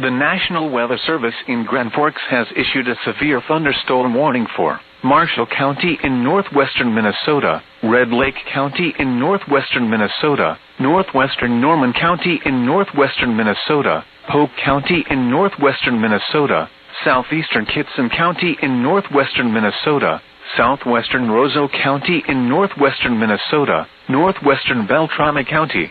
The National Weather Service in Grand Forks has issued a severe thunderstorm warning for Marshall County in northwestern Minnesota, Red Lake County in northwestern Minnesota, northwestern Norman County in northwestern Minnesota, Polk County in northwestern Minnesota, southeastern Kitson County in northwestern Minnesota, southwestern Roseau County in northwestern Minnesota, northwestern Beltrami County,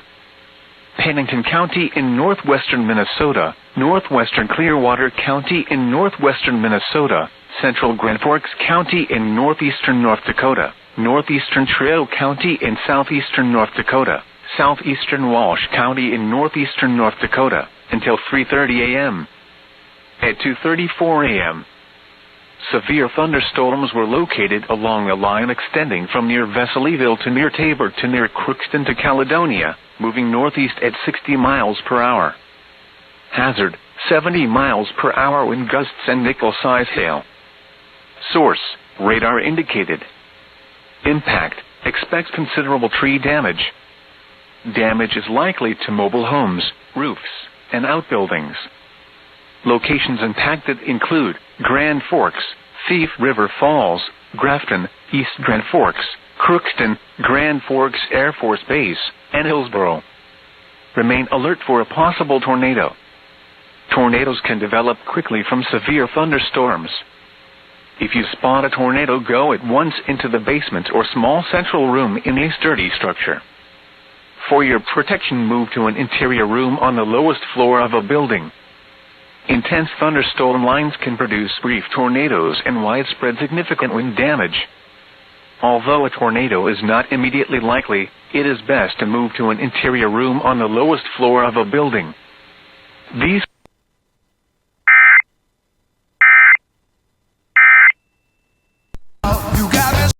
Pennington County in northwestern Minnesota, northwestern Clearwater County in northwestern Minnesota, central Grand Forks County in northeastern North Dakota, northeastern Trail County in southeastern North Dakota, southeastern Walsh County in northeastern North Dakota, until 3:30 a.m. At 2:34 a.m., severe thunderstorms were located along a line extending from near Veselyville to near Tabor to near Crookston to Caledonia, moving northeast at 60 miles per hour. Hazard, 70 miles per hour wind gusts and nickel-size hail. Source, radar indicated. Impact, expect considerable tree damage. Damage is likely to mobile homes, roofs, and outbuildings. Locations impacted include Grand Forks, Thief River Falls, Grafton, East Grand Forks, Crookston, Grand Forks Air Force Base, and Hillsboro. Remain alert for a possible tornado. Tornadoes can develop quickly from severe thunderstorms. If you spot a tornado, go at once into the basement or small central room in a sturdy structure. For your protection, move to an interior room on the lowest floor of a building. Intense thunderstorm lines can produce brief tornadoes and widespread significant wind damage. Although a tornado is not immediately likely, it is best to move to an interior room on the lowest floor of a building. These